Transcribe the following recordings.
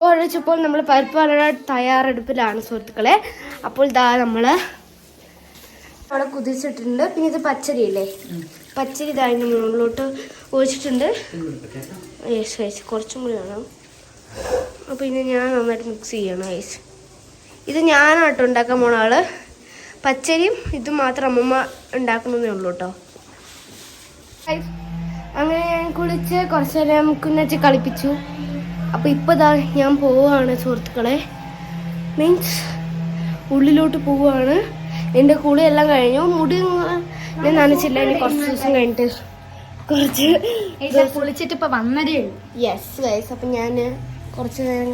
ഒഴിച്ചപ്പോൾ നമ്മൾ പരിപ്പ് വട തയ്യാറെടുപ്പിലാണ് സുഹൃത്തുക്കളെ. അപ്പോൾ ഇതാ നമ്മൾ അവിടെ കുതിച്ചിട്ടുണ്ട്. പിന്നെ ഇത് പച്ചരി ഇല്ലേ, പച്ചരി ഇതാ അതിൻ്റെ മുകളിലോട്ട് ഒഴിച്ചിട്ടുണ്ട്. കുറച്ചും കൂടി വേണം. അപ്പോൾ ഇനി ഞാൻ നന്നായിട്ട് മിക്സ് ചെയ്യണം ഗൈസ്. ഇത് ഞാനാട്ടോ ഉണ്ടാക്കാൻ പോണ ആള്. പച്ചരിയും ഇതും മാത്രം അമ്മമ്മ ഉണ്ടാക്കണമെന്നേ ഉള്ളൂ കേട്ടോ. അങ്ങനെ ഞാൻ കുളിച്ച് കുറച്ച് നേരം കുഞ്ഞച്ച് കളിപ്പിച്ചു. അപ്പോൾ ഇപ്പോൾ ഇതാ ഞാൻ പോവുകയാണ് സുഹൃത്തുക്കളെ. മീൻസ് ഉള്ളിലോട്ട് പോവുകയാണ്. എൻ്റെ കുളിയെല്ലാം കഴിഞ്ഞു. മുടി ഞാൻ നനച്ചില്ല. ഇനി കുറച്ച് ദിവസം കഴിഞ്ഞിട്ട് കുറച്ച് കുളിച്ചിട്ട് ഇപ്പം വന്നതേ ഉള്ളൂ. Yes guys. അപ്പം ഞാൻ കുറച്ച് നേരം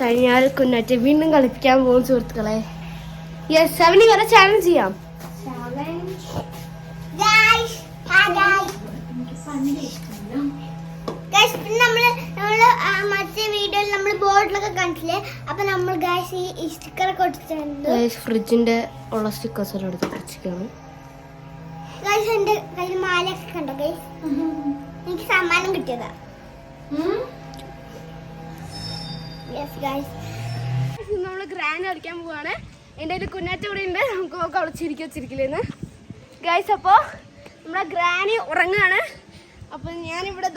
കഴിഞ്ഞാൽ കുഞ്ഞാറ്റ് വീണ്ടും കളിപ്പിക്കാൻ പോകും സുഹൃത്തുക്കളെ. യെസ്, അവന് വേറെ ചാലഞ്ച് ചെയ്യാം. മറ്റേ വീഡിയോയിൽ നമ്മൾ ബോർഡിലൊക്കെ കണ്ടില്ലേ, അപ്പൊ നമ്മൾ ഗൈസ് ഈ സ്റ്റിക്കർ കൊടുത്തിട്ടുണ്ട്. ഫ്രിഡ്ജിന്റെ ഉള്ള സ്റ്റിക്കേഴ്സ് എല്ലാം എടുത്ത് വെച്ചിരിക്കുകയാണ്. ഗൈസ് എന്റെ കയ്യിൽ മാലയൊക്കെ കണ്ടോ ഗൈസ്, എനിക്ക് സമ്മാനം കിട്ടിയതാ. നമ്മള് ഗ്രാൻഡ് കളിക്കാൻ പോവാണ്. എൻ്റെ ഒരു കുഞ്ഞാറ്റ കൂടെ ഉണ്ട്. നമുക്ക് നോക്കാം അവളെ ചിരിക്കില്ലെന്ന് ഗൈസ്. അപ്പോൾ നമ്മളെ ഗ്രാനി ഉറങ്ങാണ്. അപ്പൊ ഞാനിവിടെ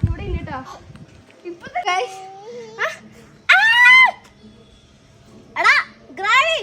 ഇവിടെ ഉണ്ട് കേട്ടോ ഇപ്പത്തെ ഗൈസ്. എടാ ഗ്രാനി,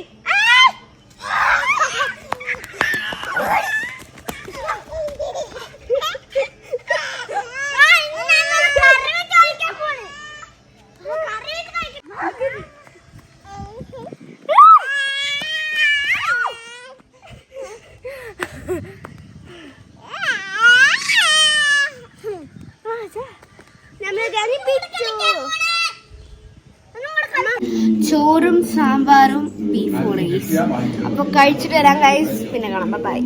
ചോറും സാമ്പാറും ബീഫും ഗൈസ്. അപ്പൊ കഴിച്ചിട്ട് വരാം ഗൈസ്. പിന്നെ കാണാം. ബൈ.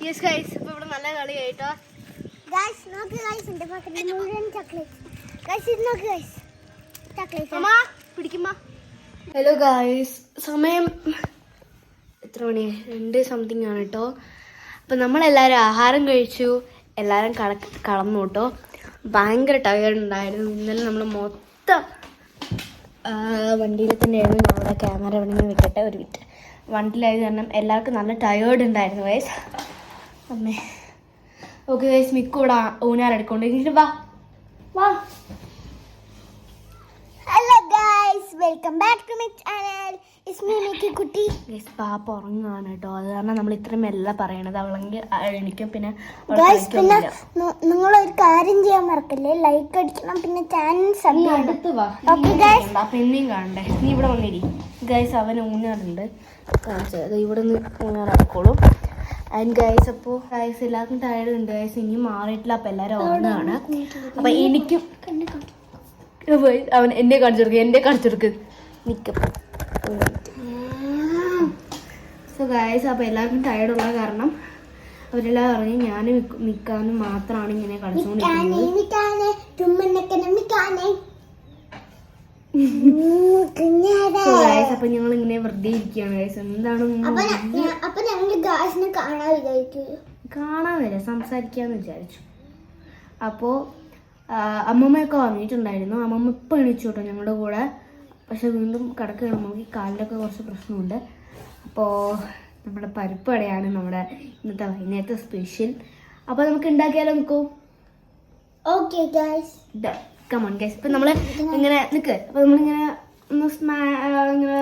യെസ് ഗൈസ്, ഇപ്പൊ ഇവിടെ നല്ല കളിയായിട്ടോ. ഗൈസ് നോക്ക് ഗൈസ്, എൻ്റെ പക്കത്തിൽ മുഴുവൻ ചോക്ലേറ്റ്. ഗൈസ് ഇത് നോക്ക് ഗൈസ്, ചോക്ലേറ്റ്. അമ്മ പിടിക്കുമ്മ. ഹലോ ഗൈസ്, സമയം എത്ര മണി? 2 സംതിങ് ആണ് കേട്ടോ. അപ്പം നമ്മളെല്ലാവരും ആഹാരം കഴിച്ചു. എല്ലാവരും കളന്നു കേട്ടോ. ഭയങ്കര ടയേർഡ് ഉണ്ടായിരുന്നു. ഇന്നലെ നമ്മൾ മൊത്തം വണ്ടിയിൽ തന്നെയായിരുന്നു. നമ്മുടെ ക്യാമറ വേണമെങ്കിൽ വിട്ടിട്ട് ഒരു വിറ്റ് വണ്ടിയിലായത് കാരണം എല്ലാവർക്കും നല്ല ടയേർഡ് ഉണ്ടായിരുന്നു ഗൈസ്. അമ്മേ ഓക്കെ ഗൈസ്, മിക്കൂടെ ഊനാരെടുക്കൊണ്ട് വാ വാ. Hello guys, welcome back to my channel. It's me Mikki കുട്ടി. ഗൈസ് പാപ്പ ഉറങ്ങുകയാണ് കേട്ടോ. അത് കാരണം നമ്മൾ ഇത്രയും മെല്ലെ പറയണത്. അവളെങ്കിൽ എണീക്കും. പിന്നെ പിന്നെ നിങ്ങൾ ഒരു കാര്യം ചെയ്യാൻ മറക്കല്ലേ, ലൈക്ക് അടിക്കണം, പിന്നെ ചാനൽ സബ്സ്ക്രൈബ്. അടുത്ത് വാ. പെണ്ണിയും കാണണ്ടേ. നീ ഇവിടെ വന്നിരി ഗൈസ്. അവന് ഊഞ്ഞാറുണ്ട് കാണിച്ചത്. ഇവിടെ നിന്ന് ഊഞ്ഞാറക്കോളും. ആൻഡ് ഗൈസ്, അപ്പോൾ ഗൈസ് എല്ലാവർക്കും ടയർഡ് ഉണ്ട് ഗൈസ്. ഇനിയും മാറിയിട്ടില്ല. അപ്പം എല്ലാവരും ഉറങ്ങുകയാണ്. അപ്പം എനിക്കും അവൻ എന്നെ കാണിച്ചെടുക്ക് നിൽക്കും. സോ ഗൈസ്, അപ്പോൾ എല്ലാവർക്കും ടയർഡുള്ള കാരണം അവരെല്ലാം ഇറങ്ങി. ഞാൻ നിൽക്കാനും മാത്രമാണ് ഇങ്ങനെ കളിച്ചുകൊണ്ടിരിക്കുന്നത്. അപ്പൊ ഞങ്ങൾ ഇങ്ങനെ വെറുതെ ഇരിക്കുകയാണ് ഗൈസ്. എന്താണ് കാണാനില്ല, സംസാരിക്കാന്ന് വിചാരിച്ചു. അപ്പോൾ അമ്മമ്മയൊക്കെ വന്നിട്ടുണ്ടായിരുന്നു. അമ്മമ്മ ഇപ്പം എണീച്ചു കേട്ടോ ഞങ്ങളുടെ കൂടെ. പക്ഷെ വീണ്ടും കിടക്കുകയാണ്. നോക്കി കാലിലൊക്കെ കുറച്ച് പ്രശ്നമുണ്ട്. അപ്പോൾ നമ്മുടെ പരിപ്പ് വടയാണ് നമ്മുടെ ഇന്നത്തെ വൈകുന്നേരത്തെ സ്പെഷ്യൽ. അപ്പോൾ നമുക്ക് ഉണ്ടാക്കിയാലോ നോക്കൂ. Okay guys, come on guys. ഇപ്പം നമ്മൾ ഇങ്ങനെ നിൽക്ക്. അപ്പോൾ നമ്മളിങ്ങനെ ഒന്ന് ഇങ്ങനെ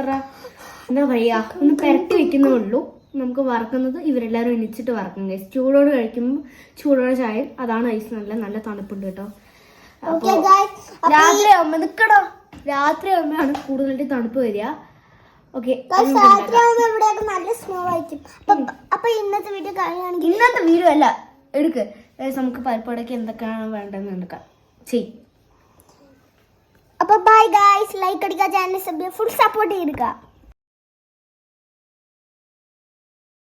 എന്താ പറയുക, ഒന്ന് പുരട്ടി വെക്കുന്നേ ഉള്ളൂ. നമുക്ക് വറക്കുന്നത് ഇവരെല്ലാവരും എണിച്ചിട്ട് വറക്കും ഗൈസ്. ചൂടോട് കഴിക്കുമ്പോൾ ചൂടോടെ ചായ. അതാണ് ഐസ്. നല്ല തണുപ്പുണ്ട് കേട്ടോ. അപ്പോൾ രാത്രി ആകുമ്പോൾ നിൽക്കണോ, രാത്രി ആകുമ്പോഴാണ് കൂടുതലായിട്ട് തണുപ്പ് വരിക. ഓക്കെ, ഇന്നത്തെ വീഡിയോ കഴിയുകയാണെങ്കിൽ, ഇന്നത്തെ വീഡിയോ അല്ല എടുക്ക് നമുക്ക് പരിപ്പടയ്ക്ക് എന്തൊക്കെയാണ് വേണ്ടതെന്ന് എടുക്കാം. ചെയ്യും. അപ്പോൾ ബൈ ഗൈസ്, ലൈക്ക് അടിക്കുക, ചാനൽ സബ്സ്ക്രൈബ്, ഫുൾ സപ്പോർട്ട് ചെയ്യുക.